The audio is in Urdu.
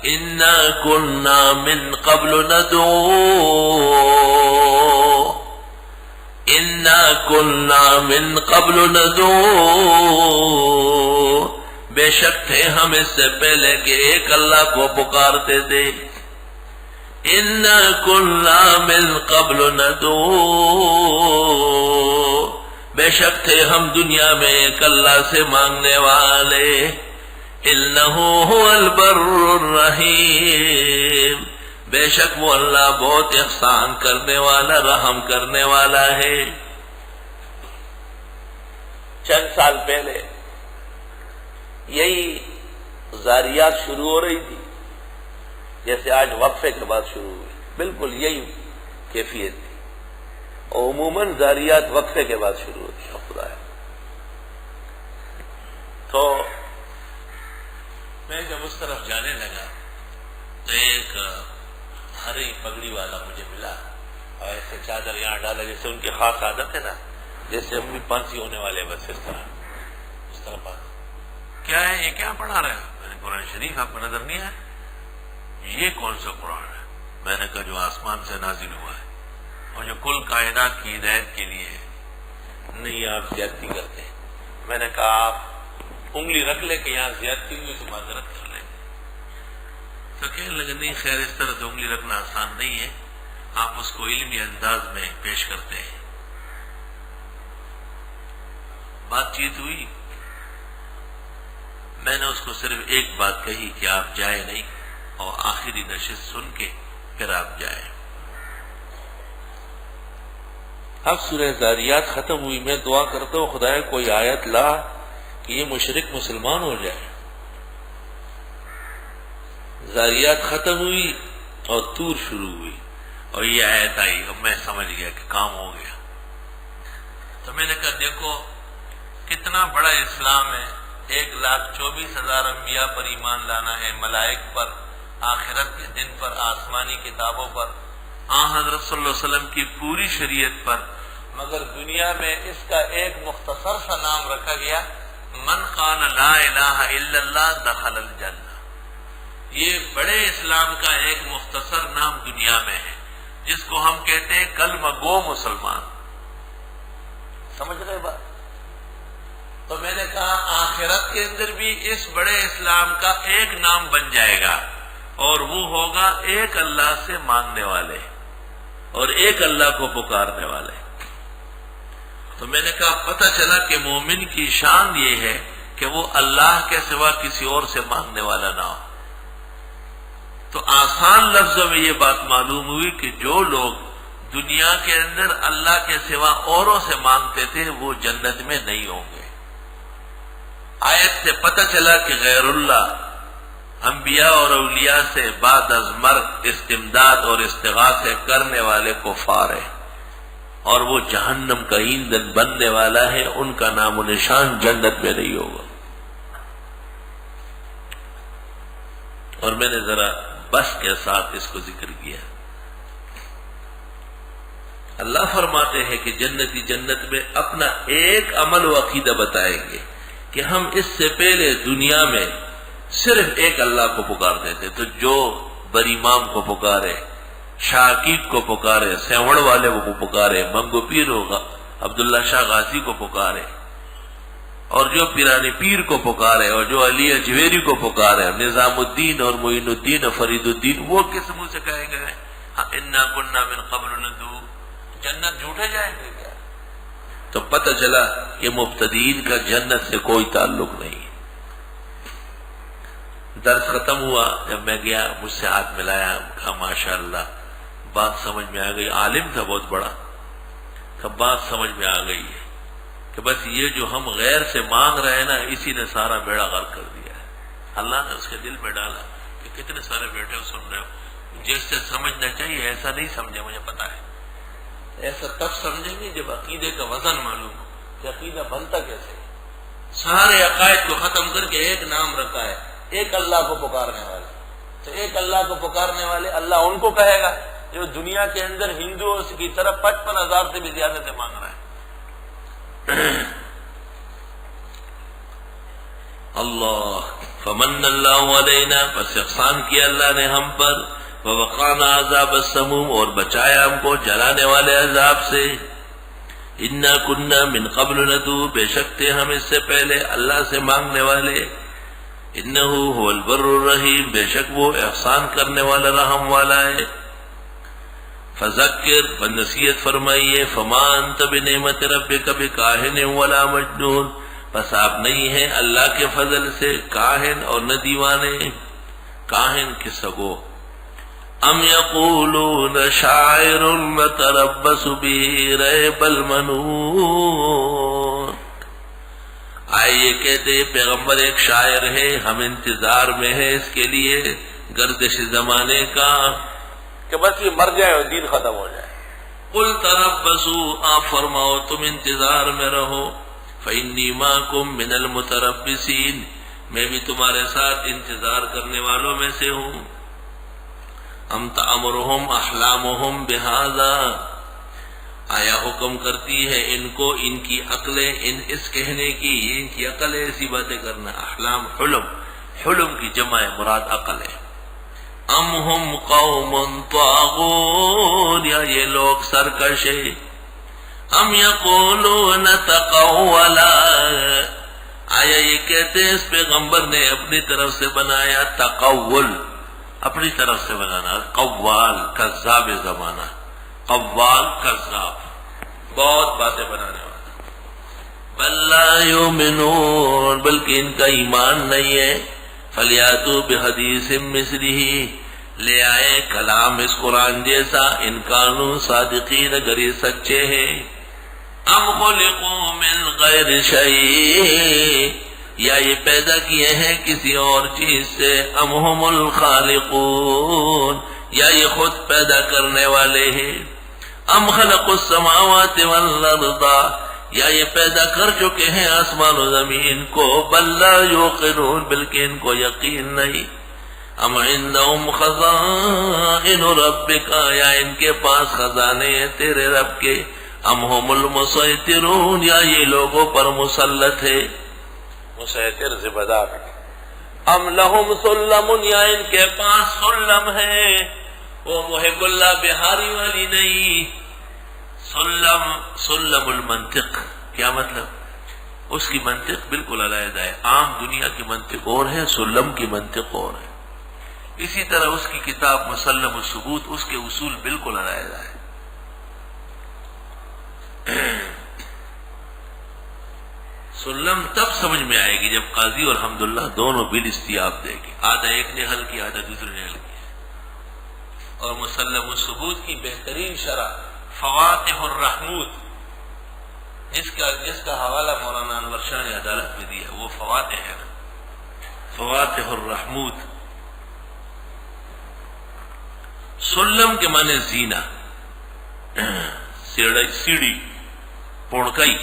انا كنا من قبل ندعو انا كنا من قبل ندعو، بے شک تھے ہم اس سے پہلے کہ ایک اللہ کو پکارتے تھے. انا كنا من قبل ندعو، بے شک تھے ہم دنیا میں ایک اللہ سے مانگنے والے. انہ هو البر الرحیم، بے شک وہ اللہ بہت احسان کرنے والا، رحم کرنے والا ہے. چند سال پہلے یہی زاریات شروع ہو رہی تھی، جیسے آج وقفے کے بعد شروع ہوئی، بالکل یہی کیفیت تھی. اور عموماً زاریات وقفے کے بعد شروع ہوتی ہے. خدا ہے تو میں جب اس طرف جانے لگا تو ایک ہری پگڑی والا مجھے ملا اور ایسے چادر یہاں ڈالا، جیسے ان کی خاص عادت ہے نا، جیسے ہم بھی پانسی ہونے والے بس اس طرح بات. کیا ہے یہ، کیا پڑھا رہے ہیں؟ میں نے قرآن شریف آپ کو نظر نہیں آیا؟ یہ کون سا قرآن ہے؟ میں نے کہا جو آسمان سے نازل ہوا ہے اور جو کل کائنات کی ہدایت کے لیے ہے. نہیں آپ زیادتی کرتے ہیں. میں نے کہا آپ انگلی رکھ لے کہ یہاں زیادتی ہوئی تو معذرت کر لیں. تو کہنے لگے نہیں خیر اس طرح تو انگلی رکھنا آسان نہیں ہے، آپ اس کو علمی انداز میں پیش کرتے ہیں. بات چیت ہوئی. میں نے اس کو صرف ایک بات کہی کہ آپ جائیں نہیں اور آخری نشست سن کے پھر آپ جائیں. اب سورہ زاریات ختم ہوئی. میں دعا کرتا ہوں خدایا کوئی آیت لا کہ یہ مشرک مسلمان ہو جائے. زاریات ختم ہوئی اور طور شروع ہوئی اور یہ آیت آئی. اب میں سمجھ گیا کہ کام ہو گیا. تو میں نے کہا دیکھو کتنا بڑا اسلام ہے. 1,24,000 انبیاء پر ایمان لانا ہے، ملائک پر، آخرت کے دن پر، آسمانی کتابوں پر، حضرت صلی اللہ علیہ وسلم کی پوری شریعت پر. مگر دنیا میں اس کا ایک مختصر سا نام رکھا گیا، من قال لا الہ الا اللہ دخل الجنہ. یہ بڑے اسلام کا ایک مختصر نام دنیا میں ہے جس کو ہم کہتے ہیں کلمہ گو مسلمان. سمجھ رہے بات؟ تو میں نے کہا آخرت کے اندر بھی اس بڑے اسلام کا ایک نام بن جائے گا اور وہ ہوگا ایک اللہ سے مانگنے والے اور ایک اللہ کو پکارنے والے. تو میں نے کہا پتہ چلا کہ مومن کی شان یہ ہے کہ وہ اللہ کے سوا کسی اور سے مانگنے والا نہ ہو. تو آسان لفظوں میں یہ بات معلوم ہوئی کہ جو لوگ دنیا کے اندر اللہ کے سوا اوروں سے مانگتے تھے وہ جنت میں نہیں ہوں گے. آیت سے پتہ چلا کہ غیر اللہ انبیاء اور اولیاء سے بعد از مرگ استمداد اور استغاثے کرنے والے کفار ہیں اور وہ جہنم کا ایندھن بننے والا ہے. ان کا نام و نشان جنت میں نہیں ہوگا. اور میں نے ذرا بس کے ساتھ اس کو ذکر کیا. اللہ فرماتے ہیں کہ جنتی جنت میں اپنا ایک عمل و عقیدہ بتائیں گے کہ ہم اس سے پہلے دنیا میں صرف ایک اللہ کو پکارتے تھے. تو جو بریمام کو پکارے، شاکیب کو پکارے، سیوڑ والے کو پکارے، منگو پیر ہوگا عبداللہ شاہ غازی کو پکارے، اور جو پیرانی پیر کو پکارے، اور جو علی اجویری کو پکارے، نظام الدین اور معین الدین اور فرید الدین، وہ کس منہ سے کہے گئے انا کنا من قبل ندعو؟ جنت جھوٹے جائیں گے کیا؟ تو پتہ چلا کہ مبتدئین کا جنت سے کوئی تعلق نہیں. درس ختم ہوا. جب میں گیا مجھ سے ہاتھ ملایا، کہا ماشاءاللہ بات سمجھ میں آ گئی. عالم تھا بہت بڑا. تب بات سمجھ میں آ گئی ہے کہ بس یہ جو ہم غیر سے مانگ رہے ہیں نا، اسی نے سارا بیڑا غرق کر دیا ہے. اللہ نے اس کے دل میں ڈالا کہ کتنے سارے بیٹے ہو سن رہے ہو، جیسے سمجھنا چاہیے ایسا نہیں سمجھے. مجھے پتا ہے ایسا تب سمجھیں گے جب عقیدے کا وزن معلوم ہو کہ عقیدہ بنتا کیسے. سارے عقائد کو ختم کر کے ایک نام رکھا ہے، ایک اللہ کو پکارنے والے. تو ایک اللہ کو پکارنے والے اللہ ان کو کہے گا جو دنیا کے اندر ہندوؤں کی طرف 55,000 سے بھی زیادہ سے مانگ رہا ہے. اللہ فمن اللہ علینا، پس احسان کیا اللہ نے ہم پر، ووقانا عذاب السموم، اور بچایا ہم کو جلانے والے عذاب سے۔ انا کننا من قبل ندعو، بے شک تھے ہم اس سے پہلے اللہ سے مانگنے والے۔ انہ هو البر الرحیم، بے شک وہ احسان کرنے والا رحم والا ہے۔ فذکر، نصیحت فرمائیے، فما انت بنعمت ربک بکاہن ولا مجنون، بس آپ نہیں ہیں اللہ کے فضل سے کاہن اور نہ دیوانے۔ کاہن کس گو؟ ام یقولون شاعر نتربص به ریب المنون، آئے یہ کہتے پیغمبر ایک شاعر ہے، ہم انتظار میں ہیں اس کے لیے گردش زمانے کا کہ بس یہ مر جائے اور دین ختم ہو جائے۔ قل تربصوا، آپ فرماؤ تم انتظار میں رہو، فإنی معکم من المتربصین، میں بھی تمہارے ساتھ انتظار کرنے والوں میں سے ہوں۔ ام تأمرہم احلامہم بہذا، آیا حکم کرتی ہے ان کو ان کی عقلیں اس کہنے کی، ان کی عقل ہے ایسی باتیں کرنا۔ احلام حلم، حلم کی جمع ہے، مراد عقل ہے۔ ام ہم قوم طاغون، یا یہ لوگ سرکش ہیں۔ ام یقولون تقولا، آیا یہ کہتے ہیں اس پیغمبر نے اپنی طرف سے بنایا، تقول اپنی طرف سے بنانا، قوال کذاب زمانہ، قوال کذاب، بہت باتیں بنانے والا۔ بل لا یؤمنون، بلکہ ان کا ایمان نہیں ہے۔ فلیاتوا بحدیث مثلہ، لے آئے کلام اس قرآن جیسا، ان کانوا صادقین، اگر یہ سچے ہیں۔ ام خلقوا من غیر شیء، یا یہ پیدا کیے ہیں کسی اور چیز سے۔ ام هم الخالقون، یا یہ خود پیدا کرنے والے ہیں۔ ام خلقوا السماوات والارض، یا یہ پیدا کر چکے ہیں آسمان و زمین کو۔ بل لا یوقنون، بلکہ ان کو یقین نہیں۔ ام عندهم خزائن ربک، یا ان کے پاس خزانے ہیں تیرے رب کے۔ ام هم المسیطرون، یا یہ لوگوں پر مسلط ہے، مسیطر ذمہ دار۔ ام لہم سلم، یا ان کے پاس سلم ہے، وہ محب اللہ بہاری والی نہیں۔ سلم، سلم المنطق، کیا مطلب؟ اس کی منطق بالکل علیحدہ ہے، عام دنیا کی منطق اور ہے، سلم کی منطق اور ہے۔ اسی طرح اس کی کتاب مسلم الثبوت، اس کے اصول بالکل علیحدہ ہے۔ سلم تب سمجھ میں آئے گی جب قاضی اور حمداللہ دونوں بالاستیاب دے گے، آدھا ایک نے حل کیا آدھا دوسرے نے حل کیا۔ اور مسلم الثبوت کی بہترین شرح فواتح الرحمود، جس کا حوالہ مولانا انور شاہ نے عدالت میں دیا، وہ فواتح ہے، فواتح الرحمود۔ سلم کے معنی زینہ، سیڑھی، پونکائی،